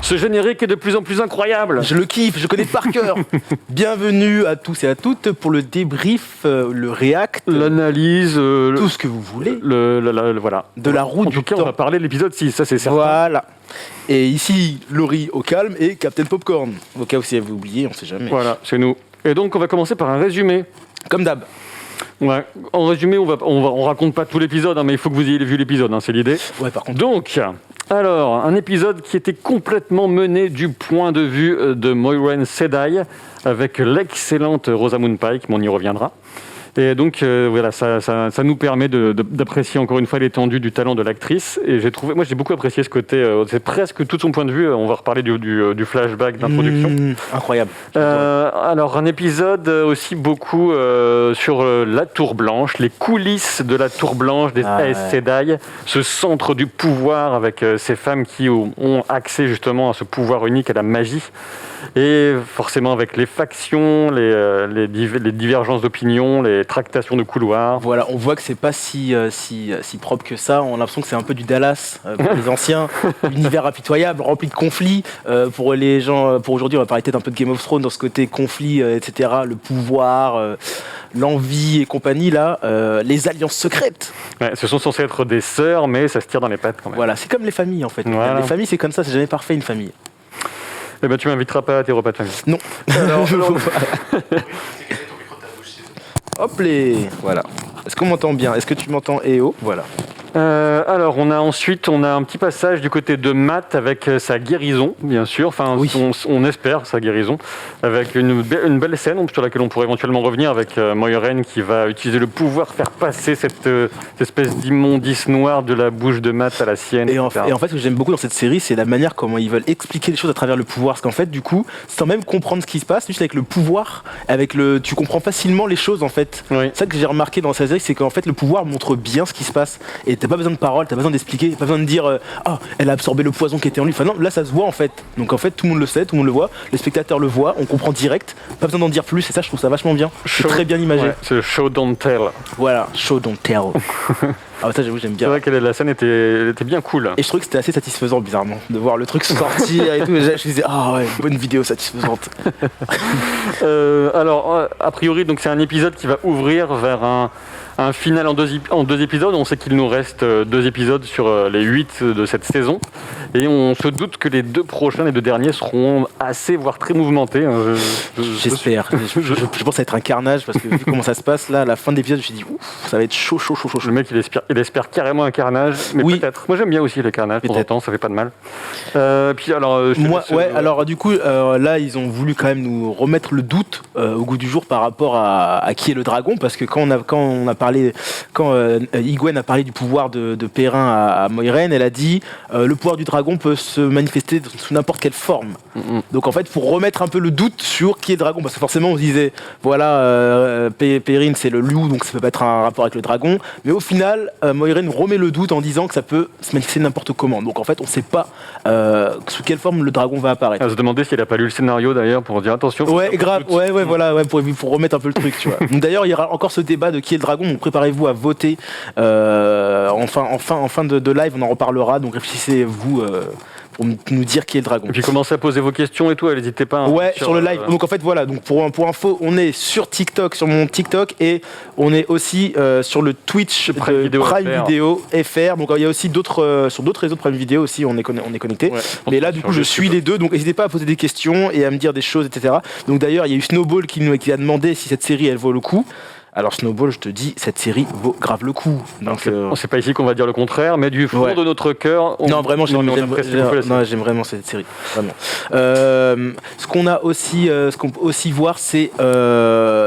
Ce générique est de plus en plus incroyable. Je le kiffe, je connais par cœur. Bienvenue à tous et à toutes pour le débrief, le react, l'analyse, tout ce que vous voulez. Voilà. De la route en du tout cas, temps. on va parler de l'épisode 6, ça c'est certain. Voilà. Et ici, Laurie au calme et Captain Popcorn. Au cas où si vous oubliez, on sait jamais. Voilà, c'est nous. Et donc, on va commencer par un résumé. Comme d'hab. Ouais. En résumé, on raconte pas tout l'épisode, mais il faut que vous ayez vu l'épisode, c'est l'idée. Ouais, par contre. Donc, alors, un épisode qui était complètement mené du point de vue de Moiraine Sedai, avec l'excellente Rosamund Pike, mais on y reviendra. Et donc, voilà, ça nous permet d'apprécier encore une fois l'étendue du talent de l'actrice. Et j'ai beaucoup apprécié ce côté, c'est presque tout son point de vue. On va reparler du flashback d'introduction. Incroyable. Alors, un épisode aussi beaucoup sur la Tour Blanche, les coulisses de la Tour Blanche des Aes Sedai, ce centre du pouvoir avec ces femmes qui ont accès justement à ce pouvoir unique, à la magie. Et forcément avec les factions, les divergences d'opinion, les tractations de couloirs. Voilà, on voit que c'est pas si propre que ça. On a l'impression que c'est un peu du Dallas pour les anciens. Univers impitoyable, rempli de conflits. Pour les gens, pour aujourd'hui, on va parler peut-être un peu de Game of Thrones dans ce côté conflit, etc. Le pouvoir, l'envie et compagnie, là. Les alliances secrètes. Ouais, ce sont censés être des sœurs, mais ça se tire dans les pattes quand même. Voilà, c'est comme les familles en fait. Voilà. Les familles, c'est comme ça, c'est jamais parfait une famille. Eh ben, tu m'inviteras pas à tes repas de famille. Non. Alors, hop les. Voilà. Est-ce qu'on m'entend bien? Est-ce que tu m'entends EO? Voilà. Alors, on a un petit passage du côté de Matt avec sa guérison, bien sûr. Enfin, oui. on espère sa guérison, avec une belle scène sur laquelle on pourrait éventuellement revenir avec Moiraine qui va utiliser le pouvoir, faire passer cette espèce d'immondice noire de la bouche de Matt à la sienne. Et en fait, ce que j'aime beaucoup dans cette série, c'est la manière comment ils veulent expliquer les choses à travers le pouvoir. Parce qu'en fait, du coup, sans même comprendre ce qui se passe, juste avec le pouvoir, tu comprends facilement les choses en fait. Oui. C'est ça que j'ai remarqué dans cette série, c'est qu'en fait, le pouvoir montre bien ce qui se passe. Et t'as pas besoin de paroles, t'as pas besoin d'expliquer, pas besoin de dire elle a absorbé le poison qui était en lui. Enfin non, là ça se voit en fait. Donc en fait tout le monde le sait, tout le monde le voit, le spectateur le voit, on comprend direct, pas besoin d'en dire plus. Et ça je trouve ça vachement bien. C'est très bien imagé. Ouais, c'est show don't tell. Voilà, show don't tell. Ah ça j'avoue j'aime bien. C'est vrai que la scène était bien cool. Et je trouvais que c'était assez satisfaisant bizarrement de voir le truc sortir et tout. Et je me disais ouais, bonne vidéo satisfaisante. Alors a priori donc c'est un épisode qui va ouvrir vers un final en deux épisodes. On sait qu'il nous reste 2 épisodes sur les 8 de cette saison. Et on se doute que les 2 derniers seront assez, voire très mouvementés. J'espère. Je pense que ça va être un carnage parce que vu comment ça se passe là, à la fin de l'épisode, je me suis dit ouf, ça va être chaud. Le mec il espère carrément un carnage. Mais oui. Peut-être. Moi j'aime bien aussi les carnages, de temps en temps, ça fait pas de mal. Puis alors... alors du coup, là ils ont voulu quand même nous remettre le doute au goût du jour par rapport à qui est le dragon. Parce que quand Hyguen a parlé du pouvoir de Perrin à Moiraine, elle a dit le pouvoir du dragon peut se manifester sous n'importe quelle forme. Donc en fait, pour remettre un peu le doute sur qui est le dragon, parce que forcément on se disait voilà, Perrin c'est le loup, donc ça peut pas être un rapport avec le dragon, mais au final Moiraine remet le doute en disant que ça peut se manifester n'importe comment. Donc en fait on sait pas sous quelle forme le dragon va apparaître. Elle se demandait si elle a pas lu le scénario d'ailleurs pour dire attention. Ouais, grave, voilà, pour remettre un peu le truc, tu vois. Donc d'ailleurs il y aura encore ce débat de qui est le dragon. Donc préparez-vous à voter en fin de live, on en reparlera. Donc réfléchissez-vous pour nous dire qui est le dragon. Et puis commencez à poser vos questions et tout, n'hésitez pas. Sur le live. Donc en fait voilà, donc pour info, on est sur TikTok, sur mon TikTok, et on est aussi sur le Twitch Prime Video FR. Donc il y a aussi sur d'autres réseaux de Prime Video aussi, on est connecté. Ouais, mais là du coup je suis les deux, donc n'hésitez pas à poser des questions et à me dire des choses, etc. Donc d'ailleurs il y a eu Snowball qui a demandé si cette série elle vaut le coup. Alors Snowball, je te dis, cette série vaut grave le coup. Donc, c'est pas ici qu'on va dire le contraire, mais du fond de notre cœur... Non, vraiment, j'aime vraiment cette série. Vraiment. Ce qu'on peut aussi voir, c'est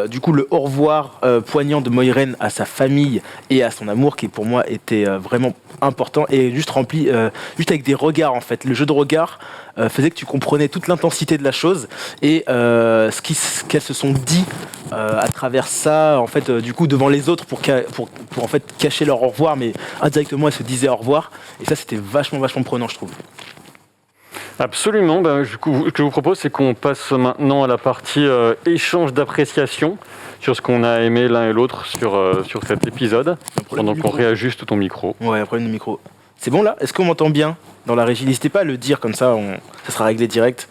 du coup le au revoir poignant de Moiraine à sa famille et à son amour, qui pour moi était vraiment important et juste rempli, juste avec des regards en fait. Le jeu de regard faisait que tu comprenais toute l'intensité de la chose et ce qu'elles se sont dit à travers ça, en fait, du coup, devant les autres pour en fait cacher leur au revoir, mais indirectement elles se disaient au revoir. Et ça, c'était vachement prenant, je trouve. Absolument. Ce que je vous propose, c'est qu'on passe maintenant à la partie échange d'appréciation sur ce qu'on a aimé l'un et l'autre sur cet épisode, pendant qu'on réajuste ton micro. Ouais, un problème de micro. C'est bon là ? Est-ce qu'on m'entend bien dans la régie ? N'hésitez pas à le dire, comme ça, ça sera réglé direct.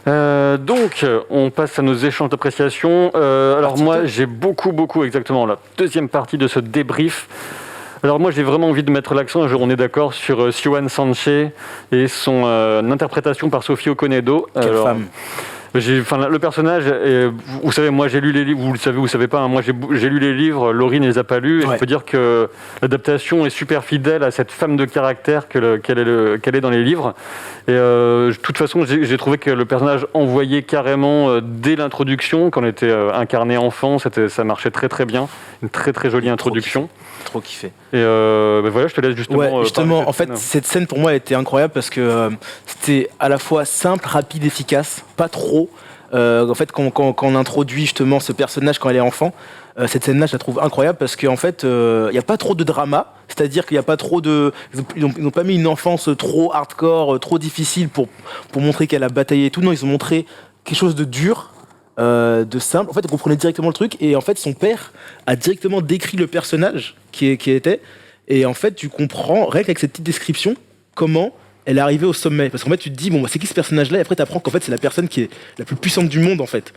Donc, on passe à nos échanges d'appréciation. Alors moi, j'ai beaucoup, exactement, la deuxième partie de ce débrief. Alors moi, j'ai vraiment envie de mettre l'accent, on est d'accord, sur Siouan Sanche et son interprétation par Sophie Okonedo. Quelle femme. Le personnage, vous savez, moi j'ai lu les livres, vous le savez, vous savez pas, hein, moi j'ai lu les livres, Laurie ne les a pas lus, et je peux dire que l'adaptation est super fidèle à cette femme de caractère qu'elle est dans les livres. Et de toute façon, j'ai trouvé que le personnage envoyait carrément dès l'introduction, quand on était incarné enfant, ça marchait très bien, une très jolie introduction. Trop kiffé. Et voilà, je te laisse justement. Ouais, justement, en fait, cette scène pour moi elle était incroyable parce que c'était à la fois simple, rapide, efficace, pas trop. En fait, quand on introduit justement ce personnage quand elle est enfant, cette scène-là, je la trouve incroyable parce qu'en fait, il n'y a pas trop de drama, c'est-à-dire qu'il n'y a pas trop de. Ils n'ont pas mis une enfance trop hardcore, trop difficile pour montrer qu'elle a bataillé et tout. Non, ils ont montré quelque chose de dur. De simple, en fait on comprenait directement le truc et en fait son père a directement décrit le personnage qui était et en fait tu comprends rien qu'avec cette petite description comment elle est arrivée au sommet parce qu'en fait tu te dis bon c'est qui ce personnage là et après tu apprends qu'en fait c'est la personne qui est la plus puissante du monde en fait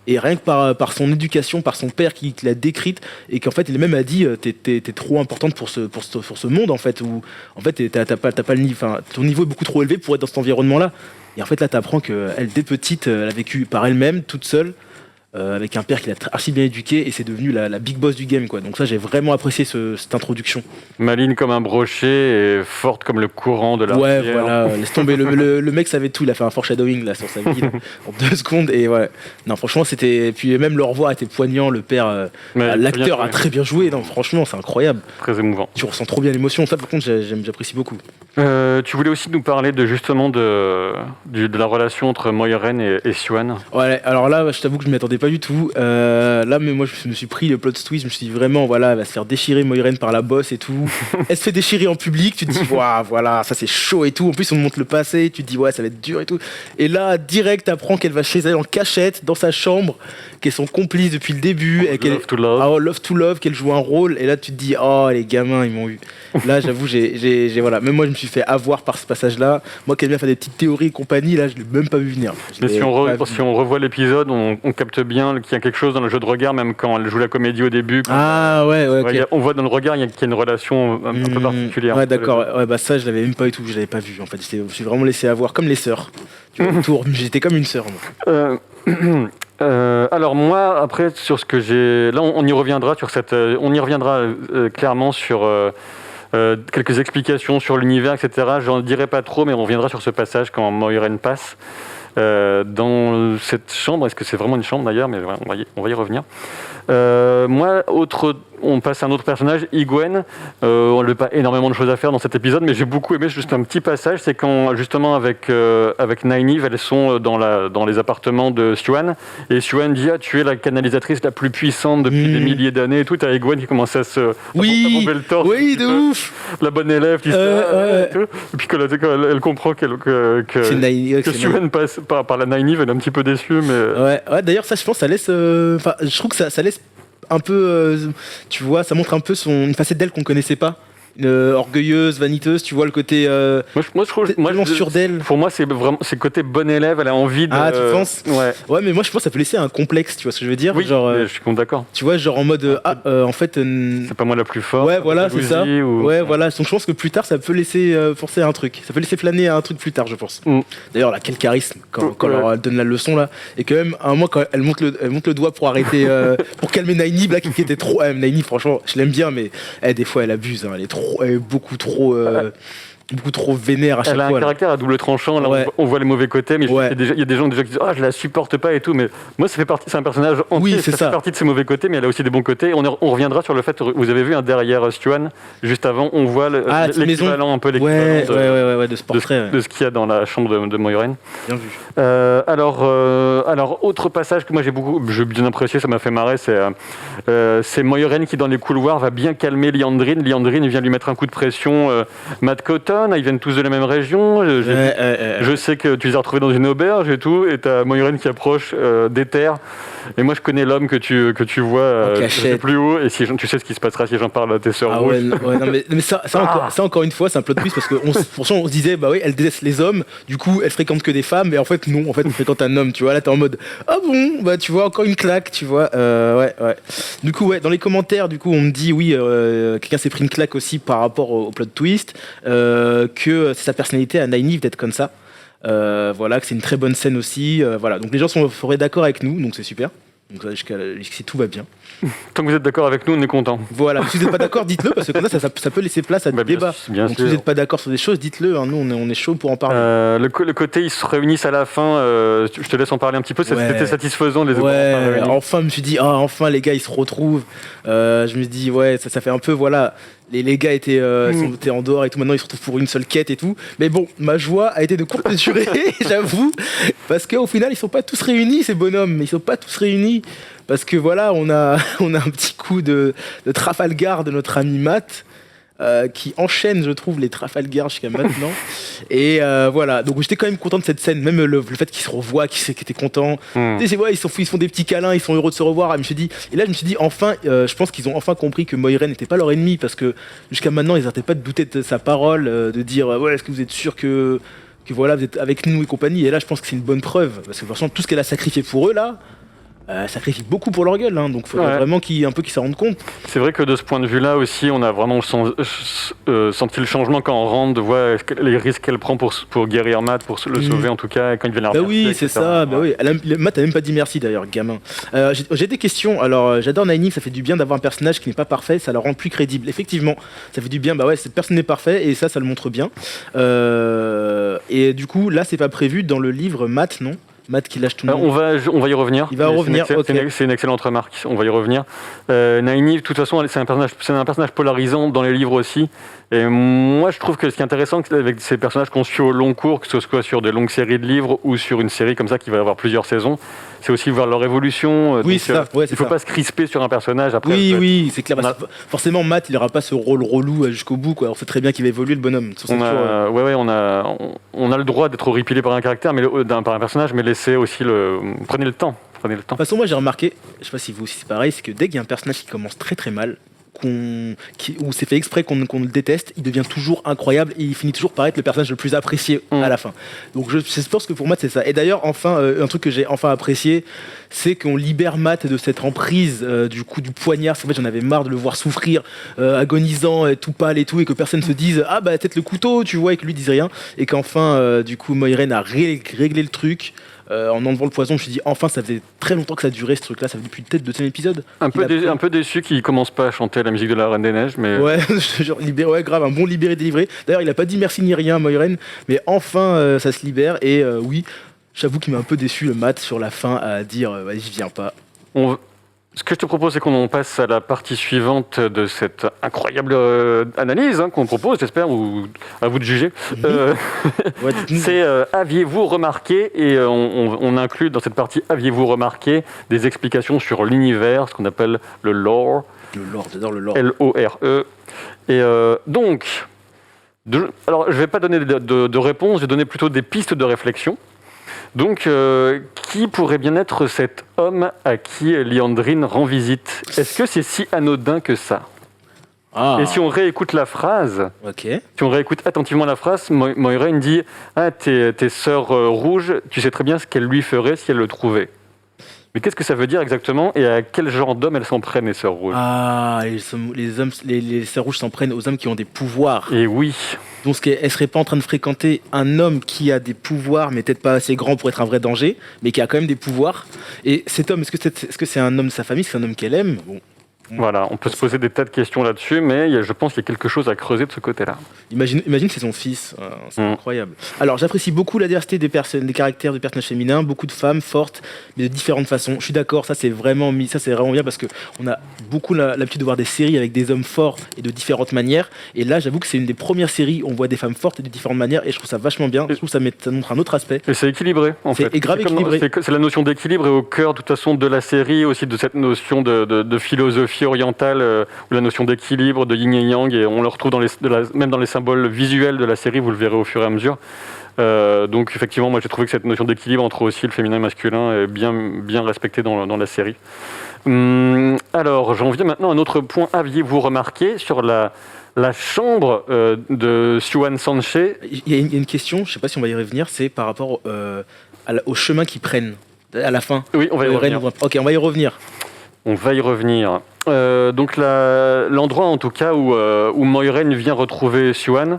et rien que par son éducation, par son père qui l'a décrite et qu'en fait il même a dit t'es trop importante pour ce monde en fait où en fait t'as pas le niveau, enfin ton niveau est beaucoup trop élevé pour être dans cet environnement là. Et en fait, là, tu apprends qu'elle, dès petite, elle a vécu par elle-même, toute seule, avec un père qui l'a archi bien éduqué, et c'est devenu la big boss du game, quoi. Donc ça, j'ai vraiment apprécié cette introduction. Maligne comme un brochet et forte comme le courant de la rivière. Ouais, voilà, laisse tomber. Le mec savait tout, il a fait un foreshadowing là, sur sa vie, là, en 2 secondes, et ouais. Non, franchement, c'était... Puis même le revoir était poignant, le père... l'acteur a très bien joué, non, franchement, c'est incroyable. Très émouvant. Tu ressens trop bien l'émotion, ça, par contre, j'apprécie beaucoup. Tu voulais aussi nous parler de la relation entre Moiraine et Siouan. Ouais, alors là, je t'avoue que je m'y attendais pas du tout. Là, mais moi, je me suis pris le plot twist. Je me suis dit vraiment, voilà, elle va se faire déchirer Moiraine par la bosse et tout. Elle se fait déchirer en public. Tu te dis, waouh, voilà, ça c'est chaud et tout. En plus, on montre le passé. Tu te dis, ouais, ça va être dur et tout. Et là, direct, t'apprends qu'elle va chez elle en cachette, dans sa chambre, qu'elles sont complices depuis le début. Et Love to Love. Love to Love, qu'elle joue un rôle. Et là, tu te dis, oh, les gamins, ils m'ont eu. Là, j'avoue, voilà. Même moi, je me suis fait avoir par ce passage-là. Moi, qui aime bien faire des petites théories et compagnie, là, je l'ai même pas vu venir. Mais si on revoit l'épisode, on capte bien qu'il y a quelque chose dans le jeu de regard, même quand elle joue la comédie au début. Okay. On voit dans le regard qu'il y a une relation un peu particulière. Ouais, d'accord. Ouais, bah ça, je l'avais même pas du tout. Je l'avais pas vu. En fait, je me suis vraiment laissé avoir comme les sœurs. J'étais comme une sœur. Alors moi, après, sur ce que j'ai... Là, on y reviendra clairement sur... quelques explications sur l'univers, etc. J'en dirai pas trop, mais on reviendra sur ce passage quand Moiraine passe dans cette chambre. Est-ce que c'est vraiment une chambre d'ailleurs? Mais on va y revenir. On passe à un autre personnage, Egwene. On n'a pas énormément de choses à faire dans cet épisode, mais j'ai beaucoup aimé juste un petit passage. C'est quand, justement, avec Nynaeve, elles sont dans les appartements de Siouan. Et Siouan dit, tu es la canalisatrice la plus puissante depuis des milliers d'années. Et tout, t'as Egwene qui commence à bomber le torse. Oui, de ouf. La bonne élève, qui et tout. Et puis quand elle comprend que Siouan passe par la Nynaeve, elle est un petit peu déçue. Mais... Ouais, d'ailleurs, ça, je pense, ça laisse... je trouve que ça laisse un peu, tu vois, ça montre un peu une facette d'elle qu'on connaissait pas. Orgueilleuse, vaniteuse, tu vois le côté moi je trouve tellement sûr d'elle. Pour moi, c'est vraiment le côté bon élève, elle a envie de... Ah, tu penses? Ouais, mais moi je pense que ça peut laisser un complexe, tu vois ce que je veux dire? Oui, je suis d'accord. Tu vois, genre en mode en fait c'est pas moi la plus forte. Ouais, voilà, c'est ça. Ouais, voilà, donc je pense que plus tard ça peut laisser forcer un truc. Ça peut laisser planer un truc plus tard, je pense. D'ailleurs, là, quel charisme quand elle donne la leçon là, et quand même à un moment quand elle monte le doigt pour arrêter pour calmer Nynaeve là, qui était trop Nynaeve, franchement, je l'aime bien, mais des fois elle abuse, hein, elle est beaucoup trop vénère à chaque fois. Elle a un caractère à double tranchant, là, on voit les mauvais côtés, mais il y a des gens déjà qui disent je la supporte pas et tout, mais moi c'est un personnage entier, ça fait partie de ses mauvais côtés, mais elle a aussi des bons côtés. On reviendra sur le fait, vous avez vu derrière Siouan, juste avant, on voit l'équivalent, un peu l'équivalent de ce portrait, de ce qu'il y a dans la chambre de Moiraine. Bien vu. Alors, autre passage que moi j'ai bien apprécié, ça m'a fait marrer, c'est Moiraine qui dans les couloirs va bien calmer Liandrin. Liandrin vient lui mettre un coup de pression. Matt Cotton, personnes, ils viennent tous de la même région. Je sais que tu les as retrouvés dans une auberge et tout, et t'as Moiraine qui approche d'Éther. Et moi, je connais l'homme que tu vois, je sais plus où, et si tu sais ce qui se passera si j'en parle à tes sœurs rouges. Mais ça, encore une fois, c'est un plot twist parce que pour ça, on se disait, bah oui, elle déteste les hommes, du coup, elle fréquente que des femmes, mais en fait, non, en fait, on fréquente un homme, tu vois. Là, t'es en mode, ah bon, bah tu vois, encore une claque, tu vois. Ouais. Du coup, dans les commentaires, du coup, on me dit, oui, quelqu'un s'est pris une claque aussi par rapport au plot twist, que c'est sa personnalité à Nynaeve d'être comme ça. Voilà, que c'est une très bonne scène aussi. Voilà, donc les gens seraient d'accord avec nous, donc c'est super. Donc jusqu'ici tout va bien. Tant que vous êtes d'accord avec nous, on est content. Voilà, si vous n'êtes pas d'accord, dites-le, parce que comme ça peut laisser place à des débats. Bien donc sûr. si vous n'êtes pas d'accord sur des choses, dites-le, hein, nous on est chaud pour en parler. Le côté ils se réunissent à la fin, je te laisse en parler un petit peu, c'était satisfaisant les enfin je me suis dit, enfin les gars ils se retrouvent. Je me dis, ça fait un peu, voilà. Les gars étaient en dehors et tout, maintenant ils se retrouvent pour une seule quête et tout. Mais bon, ma joie a été de courte durée, j'avoue, parce qu'au final ils sont pas tous réunis ces bonhommes, ils sont pas tous réunis. Parce que voilà, on a un petit coup de Trafalgar de notre ami Matt, qui enchaîne, je trouve, les Trafalgar jusqu'à maintenant. Et voilà, donc j'étais quand même content de cette scène, même le fait qu'ils se revoient, qu'ils étaient contents. Ils font des petits câlins, ils sont heureux de se revoir. Et là, je me suis dit, enfin, je pense qu'ils ont enfin compris que Moiraine n'était pas leur ennemi, parce que jusqu'à maintenant, ils n'arrêtaient pas de douter de sa parole, de dire, est-ce que vous êtes sûr que voilà, vous êtes avec nous et compagnie. Et là, je pense que c'est une bonne preuve, parce que franchement, tout ce qu'elle a sacrifié pour eux, là, sacrifie beaucoup pour leur gueule, hein, donc il faudrait vraiment qu'ils s'en rendent compte. C'est vrai que de ce point de vue-là aussi, on a vraiment senti le changement quand on rentre, de voir les risques qu'elle prend pour guérir Matt, pour le sauver en tout cas, quand il vient la remercier. Oui, c'est ça, oui. Matt a même pas dit merci d'ailleurs, gamin. J'ai des questions, alors j'adore Nynaeve, ça fait du bien d'avoir un personnage qui n'est pas parfait, ça la rend plus crédible. Effectivement, ça fait du bien, cette personne n'est parfait et ça le montre bien. Et du coup, là c'est pas prévu dans le livre Matt, non ? Matt qui lâche tout le monde. On va y revenir. Il va revenir. C'est une excellente remarque. On va y revenir. Nynaeve, de toute façon, c'est un personnage polarisant dans les livres aussi. Et moi, je trouve que ce qui est intéressant avec ces personnages qu'on suit au long cours, que ce soit sur des longues séries de livres ou sur une série comme ça qui va avoir plusieurs saisons, c'est aussi voir leur évolution. Oui, c'est ça. Il ne faut pas se crisper sur un personnage après. Oui, c'est clair. Forcément, Matt, il n'aura pas ce rôle relou jusqu'au bout, quoi. On sait très bien qu'il va évoluer, le bonhomme. On a le droit d'être horripilé par un caractère, par un personnage, mais laissez aussi prenez le temps. De toute façon, moi j'ai remarqué, je sais pas si vous aussi c'est pareil, c'est que dès qu'il y a un personnage qui commence très très mal, où c'est fait exprès qu'on le déteste, il devient toujours incroyable et il finit toujours par être le personnage le plus apprécié à la fin. Donc je pense que pour Matt c'est ça. Et d'ailleurs, enfin, un truc que j'ai enfin apprécié, c'est qu'on libère Matt de cette emprise du coup du poignard. En fait, j'en avais marre de le voir souffrir, agonisant, tout pâle et tout, et que personne se dise peut-être le couteau, tu vois, et que lui dise rien, et qu'enfin du coup Moiraine a réglé le truc. En enlevant le poison, je me suis dit enfin, ça faisait très longtemps que ça durait ce truc-là, ça fait depuis peut-être 2e épisode. Un peu déçu qu'il commence pas à chanter la musique de la Reine des Neiges, mais grave, un bon libéré délivré. D'ailleurs, il a pas dit merci ni rien à Moiraine, mais enfin ça se libère. Et oui, j'avoue qu'il m'a un peu déçu le Matt sur la fin à dire vas-y, je viens pas. Ce que je te propose, c'est qu'on en passe à la partie suivante de cette incroyable analyse qu'on propose, j'espère, ou à vous de juger. C'est aviez-vous remarqué, et on inclut dans cette partie aviez-vous remarqué des explications sur l'univers, ce qu'on appelle le lore. Le lore, j'adore le lore. L-O-R-E. Et donc, alors je ne vais pas donner de réponse, je vais donner plutôt des pistes de réflexion. Donc, qui pourrait bien être cet homme à qui Liandrin rend visite ? Est-ce que c'est si anodin que ça ? Et si on réécoute la phrase, si on réécoute attentivement la phrase, Moiraine dit « tes sœurs rouges, tu sais très bien ce qu'elles lui feraient si elles le trouvaient. » Mais qu'est-ce que ça veut dire exactement et à quel genre d'hommes elles s'en prennent, les sœurs rouges ? Les sœurs rouges s'en prennent aux hommes qui ont des pouvoirs. Et oui. Donc elle serait pas en train de fréquenter un homme qui a des pouvoirs, mais peut-être pas assez grand pour être un vrai danger, mais qui a quand même des pouvoirs. Et cet homme, est-ce que c'est un homme de sa famille, c'est un homme qu'elle aime ? Voilà, on peut se poser des tas de questions là-dessus, mais je pense qu'il y a quelque chose à creuser de ce côté-là. Imagine c'est son fils, c'est incroyable. Alors j'apprécie beaucoup la diversité des caractères de personnages féminins, beaucoup de femmes fortes, mais de différentes façons. Je suis d'accord, ça c'est vraiment bien parce qu'on a beaucoup l'habitude de voir des séries avec des hommes forts et de différentes manières. Et là, j'avoue que c'est une des premières séries où on voit des femmes fortes et de différentes manières, et je trouve ça vachement bien. Je trouve que ça montre un autre aspect. Et c'est équilibré, en fait. C'est grave équilibré. C'est la notion d'équilibre et au cœur, de toute façon, de la série, aussi de cette notion de philosophie philosophie orientale, ou la notion d'équilibre, de yin et yang, et on le retrouve même dans les symboles visuels de la série, vous le verrez au fur et à mesure. Donc effectivement, moi j'ai trouvé que cette notion d'équilibre entre aussi le féminin et le masculin est bien respectée dans la série. Alors, j'en viens maintenant à un autre point. Aviez-vous remarqué sur la chambre de Siouan Sanche? Il y a une question, je ne sais pas si on va y revenir, c'est par rapport au chemin qu'ils prennent à la fin. Oui, on va y revenir. Ok, on va y revenir. On va y revenir. Donc l'endroit en tout cas où Moiraine vient retrouver Siouan.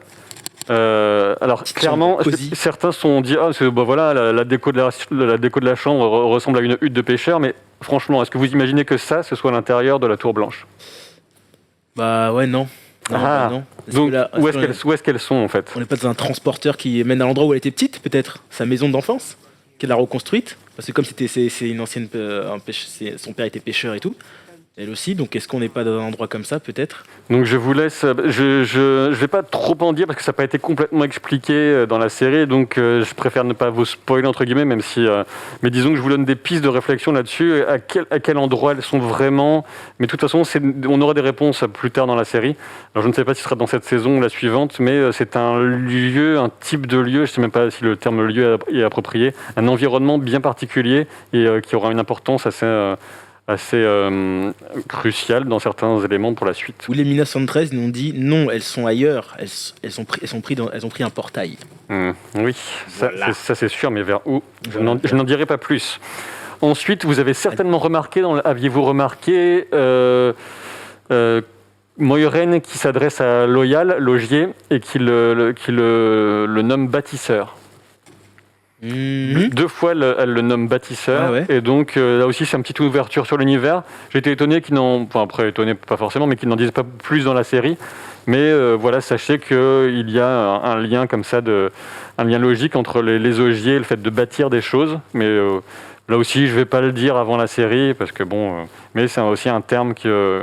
Alors clairement, certains se sont dit voilà, la déco de la chambre ressemble à une hutte de pêcheur, mais franchement, est-ce que vous imaginez que ce soit l'intérieur de la Tour Blanche? Bah ouais, non. Non. Donc où est-ce qu'elles sont en fait? On n'est pas dans un transporteur qui mène à l'endroit où elle était petite, peut-être sa maison d'enfance, qu'elle a reconstruite, parce que comme c'est une ancienne son père était pêcheur et tout. Elle aussi, donc est-ce qu'on n'est pas dans un endroit comme ça, peut-être? Donc je vous laisse, je vais pas trop en dire parce que ça n'a pas été complètement expliqué dans la série, donc je préfère ne pas vous spoiler entre guillemets, même si, mais disons que je vous donne des pistes de réflexion là-dessus, à quel endroit elles sont vraiment, mais de toute façon on aura des réponses plus tard dans la série. Alors je ne sais pas si ce sera dans cette saison ou la suivante, mais c'est un lieu, un type de lieu, je ne sais même pas si le terme lieu est approprié, un environnement bien particulier et qui aura une importance assez crucial dans certains éléments pour la suite. Où les 1913 nous ont dit non, elles sont ailleurs, elles ont pris un portail. Oui, voilà. ça c'est sûr, mais vers où? Je n'en dirai pas plus. Ensuite, vous avez certainement remarqué, aviez-vous remarqué Moiraine qui s'adresse à Loial, Logier, et qui le nomme bâtisseur. Deux fois, elle le nomme bâtisseur, et donc là aussi c'est une petite ouverture sur l'univers. J'ai été étonné après étonné pas forcément, mais qu'ils n'en disent pas plus dans la série. Mais voilà, sachez qu'il y a un lien comme ça, un lien logique entre les ogiers et le fait de bâtir des choses. Mais là aussi, je vais pas le dire avant la série parce que mais c'est aussi un terme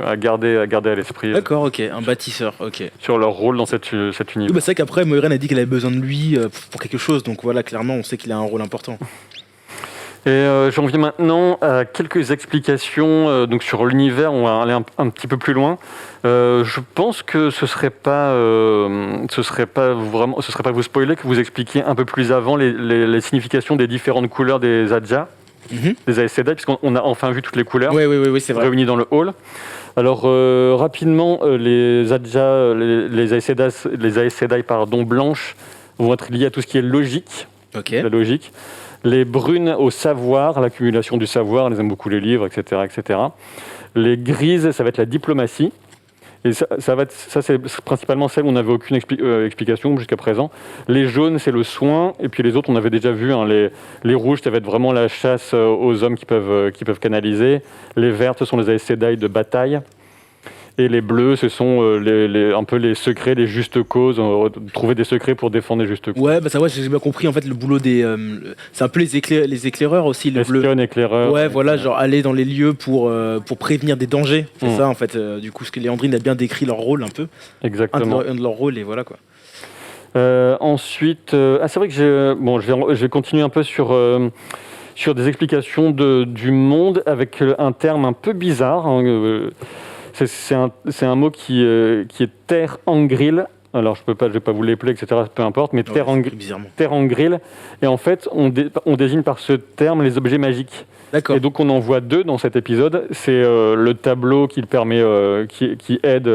à garder à l'esprit. D'accord, ok, un bâtisseur, ok. Sur leur rôle dans cet univers. C'est vrai qu'après, Moiraine a dit qu'elle avait besoin de lui pour quelque chose, donc voilà, clairement, on sait qu'il a un rôle important. Et j'en viens maintenant à quelques explications donc sur l'univers. On va aller un petit peu plus loin. Je pense que ce serait pas vous spoiler que vous expliquiez un peu plus avant les significations des différentes couleurs des Ajah. Des Aes Sedai, puisqu'on a enfin vu toutes les couleurs c'est vrai. Réunies dans le hall. Alors rapidement, les Ajah, les Aes Sedai blanches vont être liées à tout ce qui est logique, la logique. Les brunes au savoir, l'accumulation du savoir, elles aiment beaucoup les livres, etc., etc. Les grises, ça va être la diplomatie. Et ça c'est principalement celle où on n'avait aucune explication jusqu'à présent. Les jaunes, c'est le soin. Et puis les autres, on avait déjà vu. Les rouges, ça va être vraiment la chasse aux hommes qui peuvent canaliser. Les vertes, ce sont les Aes Sedai de bataille. Et les bleus, ce sont un peu les secrets, les justes causes, trouver des secrets pour défendre les justes causes. Ouais, j'ai bien compris. En fait, le boulot c'est un peu les éclaireurs aussi, le bleu. Éclaireurs. Ouais, voilà, genre aller dans les lieux pour prévenir des dangers. C'est ça, en fait. Du coup, ce que Léandrine a bien décrit leur rôle un peu. Exactement. Un de leur rôle, et voilà quoi. Ensuite, c'est vrai que je vais continuer un peu sur des explications du monde avec un terme un peu bizarre. C'est un mot qui est terre angril. Alors je vais pas vous l'épeler, etc. Peu importe, mais terre angril. Et en fait, on désigne par ce terme les objets magiques. D'accord. Et donc on en voit deux dans cet épisode. C'est le tableau qui permet, qui aide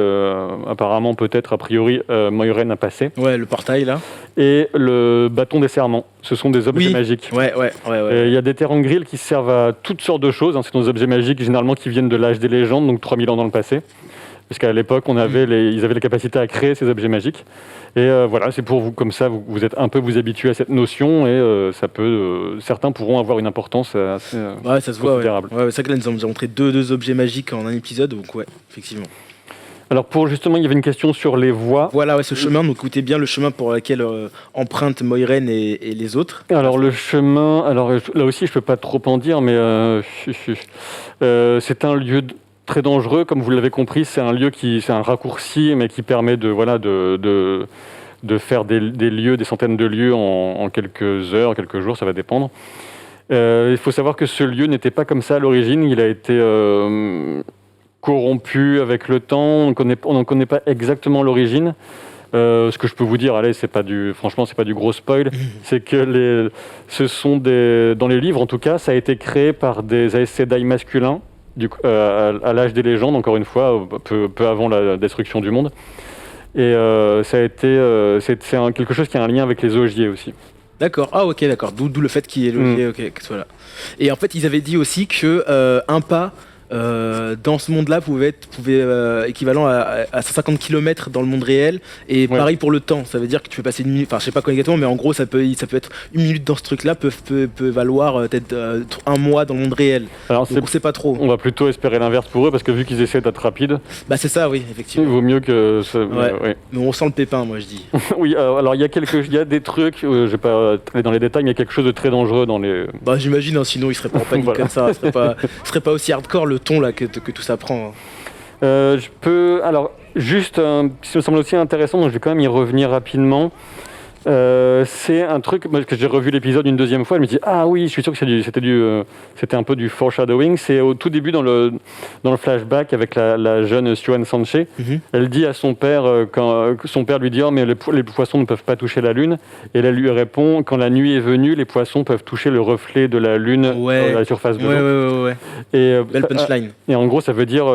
apparemment peut-être a priori Moiraine à passer. Ouais, le portail là. Et le bâton des serments. Ce sont des objets magiques. Ouais. Il y a des terres en grille qui servent à toutes sortes de choses. Ce sont des objets magiques généralement qui viennent de l'âge des légendes, donc 3000 ans dans le passé. Parce qu'à l'époque, ils avaient la capacité à créer ces objets magiques. Et voilà, c'est pour vous, comme ça, vous êtes un peu vous habituez à cette notion et certains pourront avoir une importance assez ça se considérable. Ouais, c'est vrai que là, nous avons montré deux objets magiques en un épisode, donc ouais, effectivement. Alors justement, il y avait une question sur les voies. Voilà, ce chemin, donc écoutez bien le chemin pour lequel empruntent Moiraine et les autres. Alors le chemin, là aussi je peux pas trop en dire, mais c'est un lieu très dangereux, comme vous l'avez compris. C'est un lieu c'est un raccourci, mais qui permet de faire des lieux, des centaines de lieux en quelques heures, quelques jours, ça va dépendre. Il faut savoir que ce lieu n'était pas comme ça à l'origine. Il a été corrompu avec le temps. On n'en connaît pas exactement l'origine. Ce que je peux vous dire, allez, franchement, c'est pas du gros spoil. C'est que dans les livres, en tout cas, ça a été créé par des Aes Sedai masculins, à l'âge des légendes, encore une fois, peu avant la destruction du monde. Et ça a été, c'est quelque chose qui a un lien avec les Ogier aussi. D'accord, ok, d'accord. D'où le fait qu'il y ait l'Ogier, que soit là. Et en fait, ils avaient dit aussi que un pas dans ce monde-là pouvait équivalent à 150 km dans le monde réel, et pareil pour le temps. Ça veut dire que tu peux passer une minute, enfin je sais pas quoi exactement, mais en gros ça peut être une minute dans ce truc-là peut valoir peut-être un mois dans le monde réel. Alors donc on sait pas trop. On va plutôt espérer l'inverse pour eux, parce que vu qu'ils essaient d'être rapides. Bah c'est ça, oui, effectivement. Il vaut mieux que ça. Ouais. Mais on sent le pépin, moi je dis. Oui, alors il y a des trucs, je vais pas aller dans les détails, mais il y a quelque chose de très dangereux dans les. Bah j'imagine, hein, sinon ils seraient pas en panique comme ça. Ce serait pas aussi hardcore le ton là que tout ça prend. Alors, juste, ce qui me semble aussi intéressant, donc je vais quand même y revenir rapidement. C'est un truc que j'ai revu l'épisode une deuxième fois. Je me dis oui, je suis sûr que c'était un peu du foreshadowing. C'est au tout début dans le flashback avec la jeune Siouan Sanche. Elle dit à son père quand son père lui dit mais les poissons ne peuvent pas toucher la lune, et elle lui répond quand la nuit est venue, les poissons peuvent toucher le reflet de la lune à la surface de l'eau. Ouais. Et belle punchline. Et en gros ça veut dire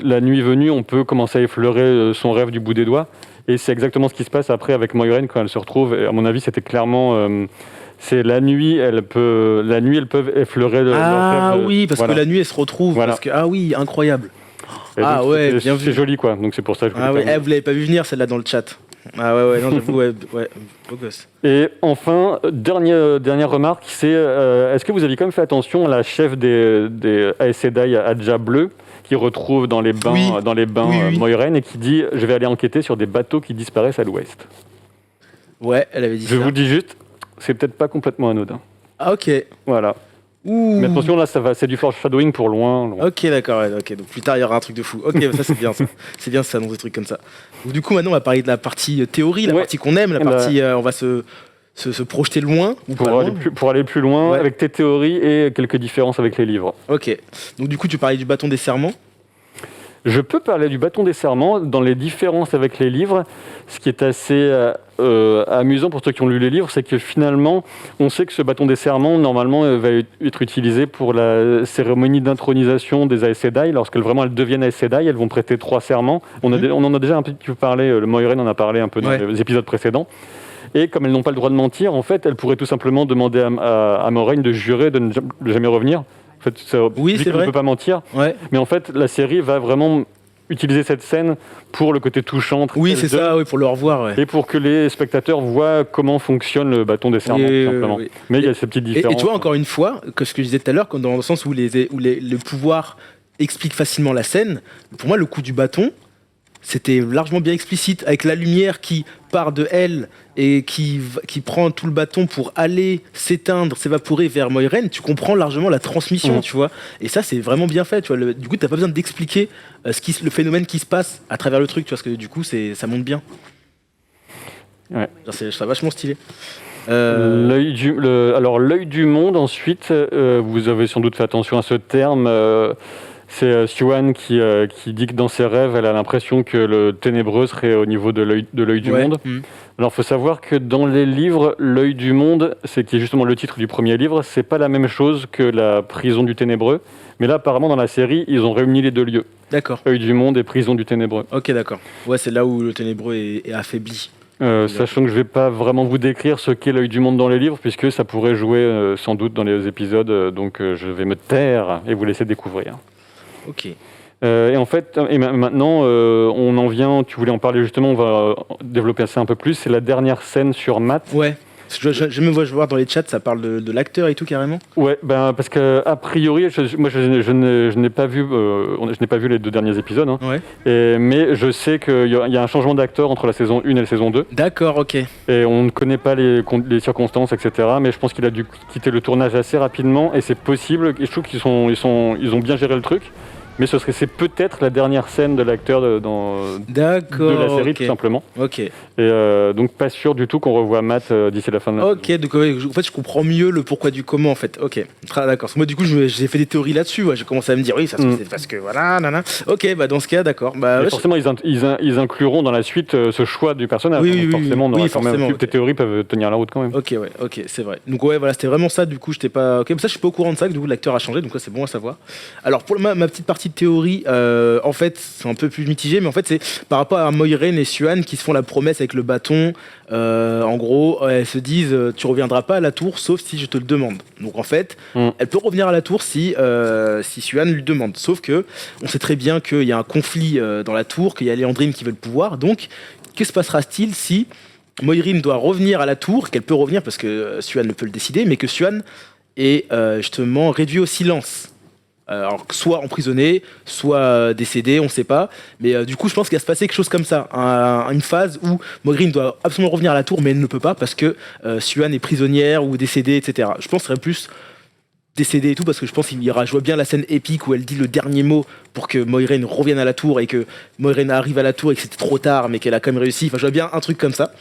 la nuit venue, on peut commencer à effleurer son rêve du bout des doigts. Et c'est exactement ce qui se passe après avec Moiraine quand elle se retrouve. Et à mon avis, c'était clairement... c'est la nuit, elles peuvent effleurer leur rêve. Oui, parce que la nuit, elles se retrouvent. Voilà. Parce que, oui, incroyable. Donc, bien vu. C'est joli, quoi. Donc c'est pour ça que je vous l'avez pas vu venir, celle-là, dans le chat. Non, j'avoue, beau gosse. Et enfin, dernière remarque, c'est est-ce que vous aviez quand même fait attention à la chef des Aes Sedai Adja Bleu, qui retrouve dans les bains Moiraine, et qui dit je vais aller enquêter sur des bateaux qui disparaissent à l'ouest. Ouais, elle avait dit ça. Je vous dis juste, c'est peut-être pas complètement anodin. Ok. Voilà. Mais attention, là, c'est du foreshadowing pour loin. Ok, d'accord. Donc plus tard, il y aura un truc de fou. Ok, ça c'est bien ça. C'est bien ça, des trucs comme ça. Donc, du coup, maintenant, on va parler de la partie théorie, la partie qu'on aime, la partie on va se projeter loin. Pour aller plus loin, avec tes théories et quelques différences avec les livres. Ok. Donc du coup, tu parlais du bâton des serments. Je peux parler du bâton des serments dans les différences avec les livres. Ce qui est assez amusant pour ceux qui ont lu les livres, c'est que finalement, on sait que ce bâton des serments, normalement, va être utilisé pour la cérémonie d'intronisation des Aes Sedai. Lorsqu'elles deviennent Aes Sedai, elles vont prêter 3 serments. On en a déjà un petit peu parlé, le Moiraine en a parlé un peu dans les épisodes précédents. Et comme elles n'ont pas le droit de mentir, en fait, elles pourraient tout simplement demander à Moiraine de jurer de ne jamais revenir. En fait, c'est vrai. Ne peut pas mentir. Ouais. Mais en fait, la série va vraiment utiliser cette scène pour le côté touchant. Oui, c'est ça, pour le revoir. Ouais. Et pour que les spectateurs voient comment fonctionne le bâton des serments, tout simplement. Oui. Mais il y a ces petites différences. Et tu vois, encore une fois, que ce que je disais tout à l'heure, dans le sens où le pouvoir explique facilement la scène, pour moi, le coup du bâton, c'était largement bien explicite, avec la lumière qui part de elle et qui prend tout le bâton pour aller s'évaporer vers Moiraine. Tu comprends largement la transmission, tu vois. Et ça, c'est vraiment bien fait, tu vois. Du coup, t'as pas besoin d'expliquer le phénomène qui se passe à travers le truc, tu vois, parce que du coup, ça monte bien. Ouais. C'est vachement stylé. L'œil du monde, ensuite, vous avez sans doute fait attention à ce terme. C'est Siouan qui dit que dans ses rêves, elle a l'impression que le ténébreux serait au niveau de l'œil du monde. Alors, il faut savoir que dans les livres, l'œil du monde, qui est justement le titre du premier livre, c'est pas la même chose que la prison du ténébreux. Mais là, apparemment, dans la série, ils ont réuni les 2 lieux. D'accord. Œil du monde et prison du ténébreux. Ok, d'accord. Ouais, c'est là où le ténébreux est affaibli. Sachant que je vais pas vraiment vous décrire ce qu'est l'œil du monde dans les livres, puisque ça pourrait jouer sans doute dans les épisodes. Donc, je vais me taire et vous laisser découvrir. Ok. Et en fait, maintenant, on en vient, tu voulais en parler justement, on va développer ça un peu plus, c'est la dernière scène sur Matt. Ouais, je me vois dans les chats, ça parle de l'acteur et tout carrément. Ouais, parce qu'a priori, je n'ai pas vu les 2 derniers épisodes, hein. Mais je sais qu'il y a un changement d'acteur entre la saison 1 et la saison 2. D'accord, ok. Et on ne connaît pas les circonstances, etc. Mais je pense qu'il a dû quitter le tournage assez rapidement, et c'est possible, et je trouve qu'ils ont bien géré le truc. Mais c'est peut-être la dernière scène de l'acteur de la série, tout simplement. Ok. Et donc pas sûr du tout qu'on revoit Matt d'ici la fin de la saison. Ok, donc en fait je comprends mieux le pourquoi du comment en fait. Ok, d'accord. Parce que moi du coup j'ai fait des théories là-dessus. Ouais. J'ai commencé à me dire oui, ça c'est parce que voilà, nanana. Ok, bah dans ce cas, d'accord. Bah, forcément ils incluront dans la suite ce choix du personnage. Oui, forcément. Tes théories peuvent tenir la route quand même. Ok, c'est vrai. Donc ouais, voilà, c'était vraiment ça. Du coup, j'étais pas. Ok, mais ça, je suis pas au courant de ça. Que, du coup, l'acteur a changé. Donc là, c'est bon à savoir. Alors pour ma petite partie de théorie, en fait, c'est un peu plus mitigé, mais en fait, c'est par rapport à Moiraine et Siuan qui se font la promesse avec le bâton. En gros, elles se disent, tu reviendras pas à la tour, sauf si je te le demande. Donc en fait, elle peut revenir à la tour si Siuan lui demande. Sauf que on sait très bien qu'il y a un conflit dans la tour, qu'il y a Liandrine qui veut le pouvoir. Donc, que se passera-t-il si Moiraine doit revenir à la tour, qu'elle peut revenir parce que Siuan ne peut le décider, mais que Siuan est justement réduit au silence. Alors, soit emprisonné, soit décédé, on ne sait pas. Mais du coup, je pense qu'il va se passer quelque chose comme ça. Une phase où Moiraine doit absolument revenir à la tour, mais elle ne peut pas parce que Siuan est prisonnière ou décédée, etc. Je pense que ce serait plus décédé et tout, parce que je pense qu'il y aura, je vois bien la scène épique où elle dit le dernier mot pour que Moiraine revienne à la tour et que Moiraine arrive à la tour et que c'était trop tard mais qu'elle a quand même réussi. Enfin, je vois bien un truc comme ça.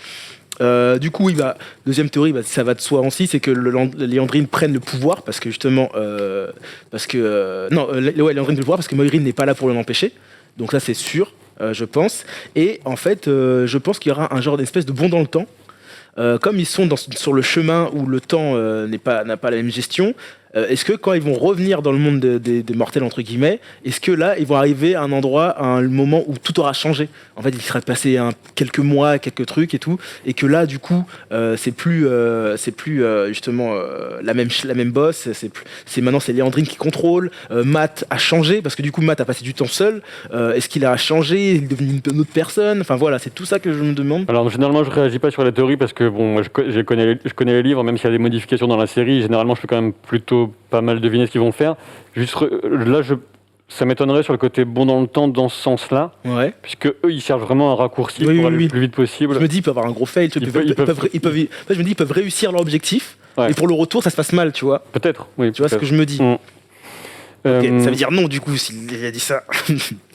Du coup, deuxième théorie, ça va de soi aussi, c'est que Liandrine prenne le pouvoir parce que justement, Liandrine prenne le pouvoir parce que Moiraine n'est pas là pour l'empêcher. Donc ça, c'est sûr, je pense. Et en fait, je pense qu'il y aura un genre d'espèce de bond dans le temps. Comme ils sont sur le chemin où le temps n'a pas la même gestion, est-ce que quand ils vont revenir dans le monde des mortels entre guillemets, est-ce que là ils vont arriver à un endroit, à un moment où tout aura changé? En fait, il serait passé quelques mois, quelques trucs et tout, et que là du coup c'est plus justement la même boss. Maintenant c'est Liandrine qui contrôle. Matt a changé parce que du coup Matt a passé du temps seul. Est-ce qu'il a changé? Il est devenu une autre personne? Enfin voilà, c'est tout ça que je me demande. Alors généralement je réagis pas sur la théorie parce que bon, moi, je connais les livres, même s'il y a des modifications dans la série. Généralement je peux quand même plutôt pas mal deviner ce qu'ils vont faire. Juste là, ça m'étonnerait sur le côté bon dans le temps dans ce sens-là, puisque eux ils cherchent vraiment un raccourci pour aller le plus vite possible. Je me dis il peut y avoir un gros fail. Je me dis ils peuvent réussir leur objectif, et pour le retour ça se passe mal, tu vois. Peut-être, oui. Tu vois ce que je me dis. Ça veut dire non du coup s'il a dit ça.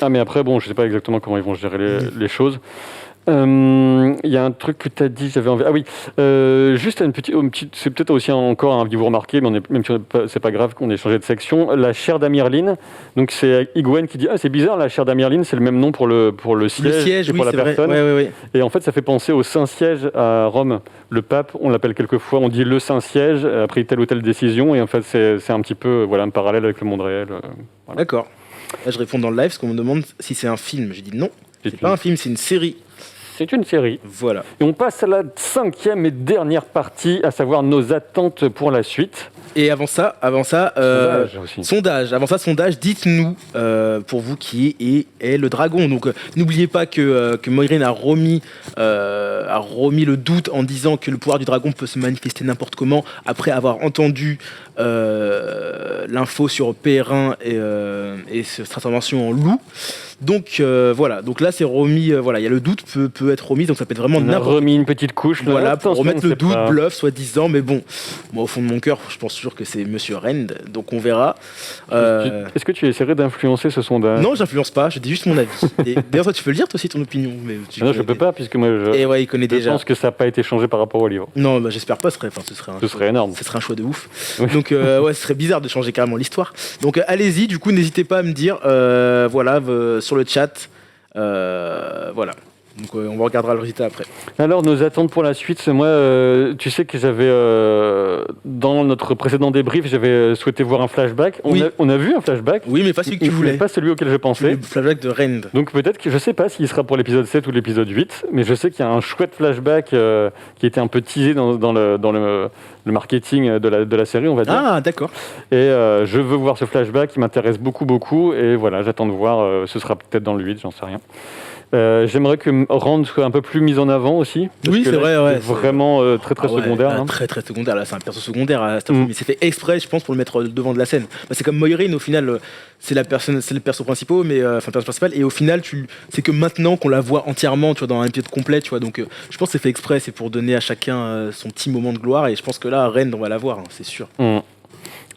Ah mais après bon, je sais pas exactement comment ils vont gérer les choses. Il y a un truc que tu as dit, j'avais envie. Ah oui, juste une petite, c'est peut-être aussi encore un que vous remarquez, mais même si c'est pas grave qu'on ait changé de section. La chaire d'Amirline, donc c'est Hyguen qui dit c'est bizarre, la chaire d'Amirline, c'est le même nom pour le siège et pour la personne. Ouais. Et en fait, ça fait penser au Saint-Siège à Rome. Le pape, on l'appelle quelquefois, on dit le Saint-Siège après telle ou telle décision, et en fait, c'est un petit peu un parallèle avec le monde réel. Voilà. D'accord. Là, je réponds dans le live parce qu'on me demande si c'est un film. J'ai dit non, c'est pas un film, c'est une série. C'est une série. Voilà. Et on passe à la 5e et dernière partie, à savoir nos attentes pour la suite. Et avant ça, sondage. Avant ça, sondage. Dites-nous pour vous qui est le dragon. Donc, n'oubliez pas que Moiraine a remis le doute en disant que le pouvoir du dragon peut se manifester n'importe comment après avoir entendu l'info sur Perrin et sa transformation en loup. Donc voilà, donc là c'est remis, il y a le doute peut être remis, donc ça peut être vraiment n'importe. On a remis une petite couche. Voilà, pour remettre le doute, bluff, soi-disant, mais bon, moi au fond de mon cœur, je pense toujours que c'est Monsieur Rand, donc on verra. Est-ce que tu essaierais d'influencer ce sondage? Non, j'influence pas, je dis juste mon avis. D'ailleurs, toi, tu peux le dire toi aussi ton opinion. Mais non, je peux pas, puisque moi il connaît déjà. Je pense que ça n'a pas été changé par rapport au livre. Non, j'espère pas, ce serait énorme. Ce serait un choix de ouf. Oui. Donc ce serait bizarre de changer carrément l'histoire. Donc allez-y, du coup, n'hésitez pas à me dire, sur le chat, voilà. Donc on regardera le résultat après. Alors nos attentes pour la suite, moi tu sais que j'avais dans notre précédent débrief, j'avais souhaité voir un flashback. On a vu un flashback. Oui, mais pas celui que tu voulais. Pas celui auquel je pensais. Le flashback de Rand. Donc peut-être que je sais pas s'il sera pour l'épisode 7 ou l'épisode 8, mais je sais qu'il y a un chouette flashback qui était un peu teasé dans le marketing de la série, on va dire. Ah, d'accord. Et je veux voir ce flashback, il m'intéresse beaucoup, et voilà, j'attends de voir, ce sera peut-être dans le 8, j'en sais rien. J'aimerais que Rand soit un peu plus mis en avant aussi. Oui, c'est vrai. C'est vraiment très secondaire. Très secondaire, là, c'est un perso secondaire. Mais c'est fait exprès, je pense, pour le mettre devant de la scène. C'est comme Moiraine, au final, c'est le perso principal, et au final, c'est que maintenant qu'on la voit entièrement, tu vois, dans un épisode complet, tu vois. Donc, je pense que c'est fait exprès, c'est pour donner à chacun son petit moment de gloire. Et je pense que là, Rand, on va la voir, c'est sûr.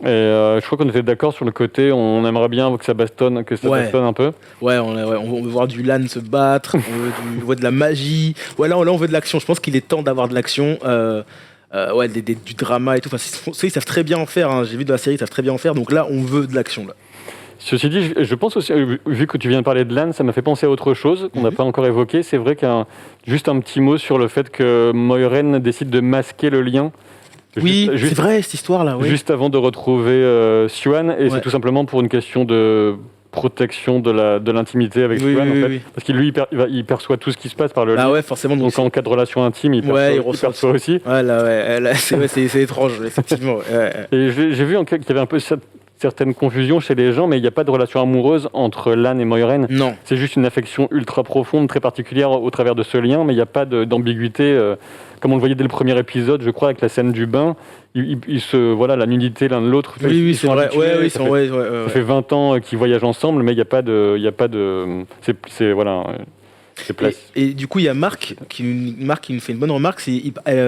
Et je crois qu'on était d'accord sur le côté, on aimerait bien que ça bastonne un peu. Ouais, on veut voir du LAN se battre, on veut de la magie. Ouais, là, on veut de l'action. Je pense qu'il est temps d'avoir de l'action. Du drama et tout. Enfin, ils savent très bien en faire. Hein. J'ai vu dans la série, ils savent très bien en faire. Donc là, on veut de l'action. Là. Ceci dit, je pense aussi, vu que tu viens de parler de LAN, ça m'a fait penser à autre chose qu'on n'a pas encore évoqué. C'est vrai juste un petit mot sur le fait que Moiraine décide de masquer le lien. Oui, c'est vrai, cette histoire-là. Oui. Juste avant de retrouver Siuan, et c'est tout simplement pour une question de protection de l'intimité avec Siuan, en fait. Oui. Parce qu'il lui, il perçoit tout ce qui se passe par le lien. Ah ouais, forcément. Donc en cas de relation intime, il perçoit aussi. Ouais, là, c'est étrange, effectivement. Et j'ai vu qu'il y avait un peu certaines confusions chez les gens, mais il n'y a pas de relation amoureuse entre Lan et Moiraine. Non. C'est juste une affection ultra profonde, très particulière au travers de ce lien, mais il n'y a pas d'ambiguïté. Comme on le voyait dès le premier épisode, je crois, avec la scène du bain, la nudité l'un de l'autre. Oui, c'est vrai. Ça fait 20 ans qu'ils voyagent ensemble, mais il n'y a pas de, Et du coup, il y a Marc qui nous fait une bonne remarque.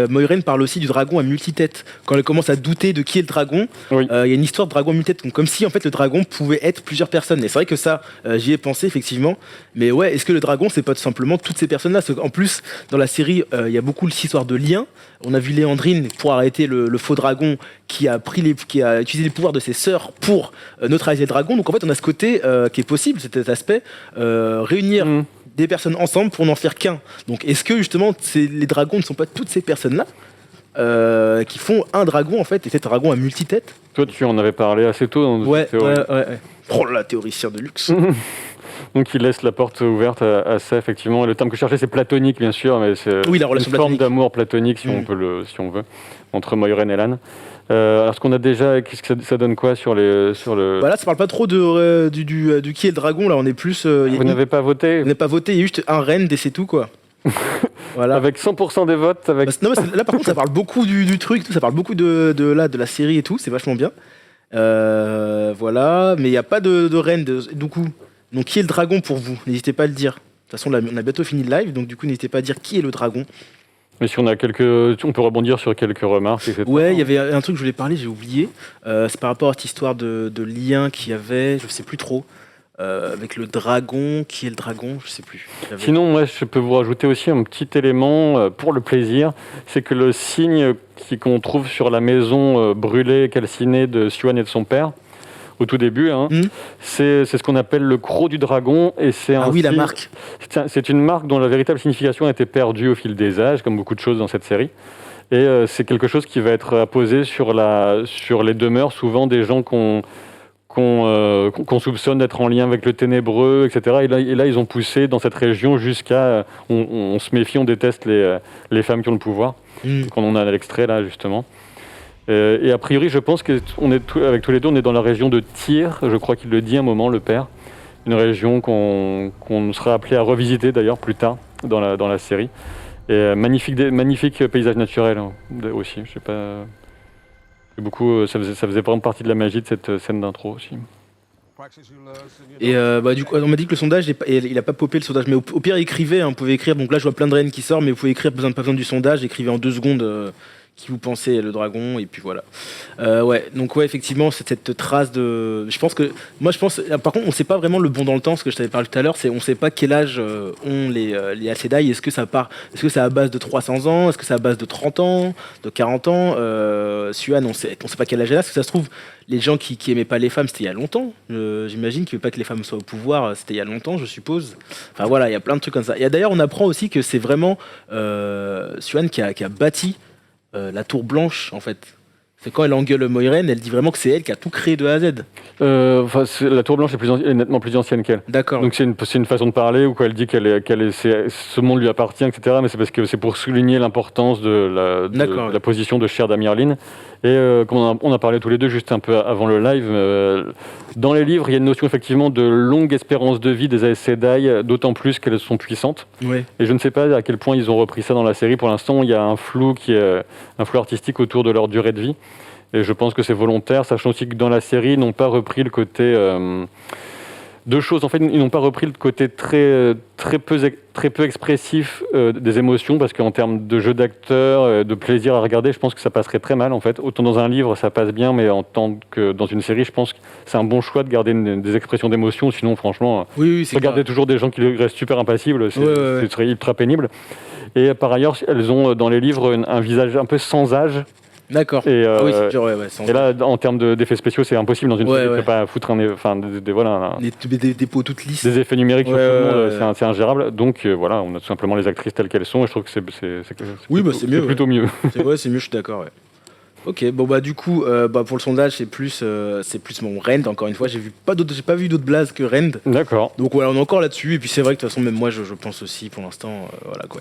Moiraine parle aussi du dragon à multitête. Quand elle commence à douter de qui est le dragon, il y a une histoire de dragon à multitête. Comme si en fait le dragon pouvait être plusieurs personnes. Et c'est vrai que ça, j'y ai pensé effectivement. Mais ouais, est-ce que le dragon, c'est pas tout simplement toutes ces personnes-là? En plus, dans la série, il y a beaucoup l'histoire de liens. On a vu Léandrine pour arrêter le faux dragon qui a utilisé les pouvoirs de ses sœurs pour neutraliser le dragon. Donc en fait, on a ce côté qui est possible, cet aspect, réunir des personnes ensemble pour n'en faire qu'un. Donc est-ce que justement les dragons ne sont pas toutes ces personnes-là qui font un dragon en fait, et c'est un dragon à multitête? Toi tu en avais parlé assez tôt dans ouais. Oh là, théoricien de luxe. Donc il laisse la porte ouverte à ça, effectivement. Le terme que je cherchais, c'est platonique, bien sûr, mais c'est la relation une forme d'amour platonique, si on veut, entre Moiraine et Lan. Alors, ce qu'on a déjà, qu'est-ce que ça donne quoi sur le... Bah là, ça parle pas trop du qui est le dragon, là, on est plus... Vous n'avez pas voté? Vous n'avez pas voté, il y a juste un reine et c'est tout, quoi. Voilà. Avec 100% des votes. Là, par contre, ça parle beaucoup du truc, tout, ça parle beaucoup de la série et tout, c'est vachement bien. Voilà, mais il n'y a pas de reine, du coup. Donc, qui est le dragon pour vous? N'hésitez pas à le dire. De toute façon, on a bientôt fini le live, donc du coup, n'hésitez pas à dire qui est le dragon. Mais si on peut rebondir sur quelques remarques, etc. Ouais, il y avait un truc que je voulais parler, j'ai oublié. C'est par rapport à cette histoire de lien qu'il y avait, je sais plus trop, avec le dragon. Qui est le dragon? Je sais plus. Sinon, moi, je peux vous rajouter aussi un petit élément pour le plaisir. C'est que le signe qu'on trouve sur la maison brûlée, calcinée de Siuan et de son père, au tout début, c'est ce qu'on appelle le croc du dragon. Et c'est la marque. C'est une marque dont la véritable signification a été perdue au fil des âges, comme beaucoup de choses dans cette série. Et c'est quelque chose qui va être apposé sur les demeures, souvent des gens qu'on soupçonne d'être en lien avec le ténébreux, etc. Et là, ils ont poussé dans cette région jusqu'à... On se méfie, on déteste les femmes qui ont le pouvoir. Quand on a l'extrait, là, justement. Et a priori, je pense qu'on est avec tous les deux, on est dans la région de Tyr. Je crois qu'il le dit un moment, le père. Une région qu'on sera appelé à revisiter, d'ailleurs, plus tard, dans la série. Et magnifique paysage naturel aussi. Je sais pas... Beaucoup, ça faisait vraiment partie de la magie de cette scène d'intro aussi. Et du coup, on m'a dit que le sondage, il a pas popé le sondage, mais au pire, écrivez, vous pouvez écrire. Donc là, je vois plein de reines qui sortent, mais vous pouvez écrire, pas besoin du sondage, écrivez en 2 secondes qui vous pensez le dragon, et puis voilà. Donc effectivement, c'est cette trace de... Je pense, par contre, on sait pas vraiment le bond dans le temps, ce que je t'avais parlé tout à l'heure, c'est on sait pas quel âge ont les Aes Sedai. Est-ce que c'est à base de 300 ans? Est-ce que c'est à base de 30 ans? De 40 ans? Siuan, on sait pas quel âge elle a, parce que ça se trouve, les gens qui aimaient pas les femmes, c'était il y a longtemps. J'imagine qu'ils veulent pas que les femmes soient au pouvoir, c'était il y a longtemps, je suppose. Enfin voilà, il y a plein de trucs comme ça. Et d'ailleurs, on apprend aussi que c'est vraiment Siuan qui a bâti la tour blanche, en fait. C'est quand elle engueule Moiraine, elle dit vraiment que c'est elle qui a tout créé de A à Z. La tour blanche est nettement plus ancienne qu'elle. D'accord. Donc c'est une façon de parler où elle dit ce monde lui appartient, etc. Mais c'est parce que c'est pour souligner l'importance de la position de Chère d'Amirline. Et comme on a parlé tous les deux juste un peu avant le live, dans les livres, il y a une notion effectivement de longue espérance de vie des Aes Sedai, d'autant plus qu'elles sont puissantes. Ouais. Et je ne sais pas à quel point ils ont repris ça dans la série. Pour l'instant, il y a un flou artistique autour de leur durée de vie. Et je pense que c'est volontaire, sachant aussi que dans la série, ils n'ont pas repris le côté deux choses. En fait, ils n'ont pas repris le côté très peu expressif des émotions, parce qu'en termes de jeu d'acteur, de plaisir à regarder, je pense que ça passerait très mal en fait. Autant dans un livre ça passe bien, mais en tant que dans une série, je pense que c'est un bon choix de garder des expressions d'émotion. Sinon, franchement, regarder toujours des gens qui restent super impassibles, ce serait ultra pénible. Et par ailleurs, elles ont dans les livres un visage un peu sans âge. D'accord. Et, c'est dur, et là, en termes d'effets spéciaux, c'est impossible dans une série. Tu peux pas foutre des peaux toutes lisses. Des effets numériques sur tout le monde, c'est ingérable. Donc voilà, on a tout simplement les actrices telles qu'elles sont. Et je trouve que c'est plutôt mieux. C'est mieux, je suis d'accord. Ok, bon bah du coup, pour le sondage, c'est plus mon Rend. Encore une fois, j'ai pas vu d'autres blazes que Rend. D'accord. Donc voilà, on est encore là-dessus. Et puis c'est vrai que de toute façon, même moi, je pense aussi, pour l'instant,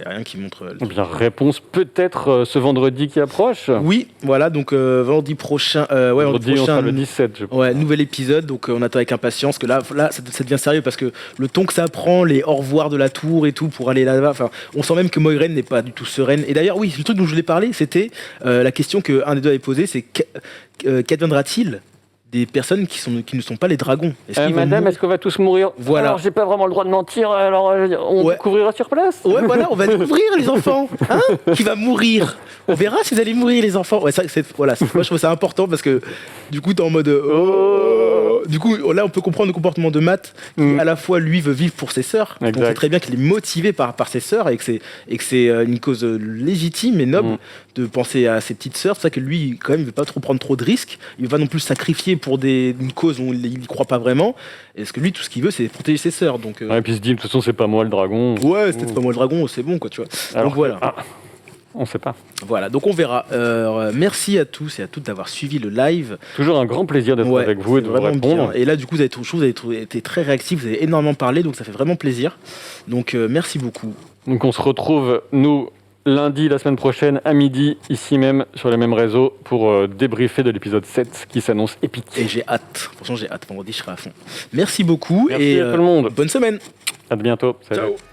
y a rien qui montre. Bien, réponse peut-être ce vendredi qui approche. Oui, voilà, donc vendredi prochain. Vendredi, on sera le 17, je pense. Ouais, nouvel épisode. Donc on attend avec impatience. Que là, ça devient sérieux parce que le ton que ça prend, les au revoir de la tour et tout pour aller là-bas. Enfin, on sent même que Moiraine n'est pas du tout sereine. Et d'ailleurs, oui, le truc dont je voulais parler, c'était la question que un des deux avait posée, c'est qu'adviendra-t-il des personnes qui ne sont pas les dragons? Madame, est-ce qu'on va tous mourir? Voilà. Alors, j'ai pas vraiment le droit de mentir, alors on découvrira sur place? Ouais, voilà, on va découvrir les enfants. Qui va mourir? On verra si vous allez mourir, les enfants. Ouais, moi, je trouve ça important parce que du coup, t'es en mode. Du coup, là, on peut comprendre le comportement de Matt, qui à la fois, lui, veut vivre pour ses sœurs. Donc, c'est très bien qu'il est motivé par ses sœurs et que c'est une cause légitime et noble de penser à ses petites sœurs. C'est ça que lui, quand même, il veut pas trop prendre trop de risques. Il veut pas non plus sacrifier pour une cause où il y croit pas vraiment. Et parce que lui, tout ce qu'il veut, c'est protéger ses sœurs. Donc, et puis il se dit, de toute façon, c'est pas moi le dragon. Ouais, c'est pas moi le dragon, c'est bon, quoi, tu vois. Alors, donc voilà. On sait pas. Voilà, donc on verra. Merci à tous et à toutes d'avoir suivi le live. Toujours un grand plaisir d'être avec vous et de vous répondre. Bien. Et là, du coup, vous avez été très réactifs, vous avez énormément parlé, donc ça fait vraiment plaisir. Donc merci beaucoup. Donc on se retrouve, nous, lundi, la semaine prochaine, à midi, ici même, sur les mêmes réseaux, pour débriefer de l'épisode 7 qui s'annonce épique. Et j'ai hâte. Franchement, j'ai hâte. Vendredi, je serai à fond. Merci beaucoup. Merci à tout le monde. Bonne semaine. À bientôt. Salut. Ciao.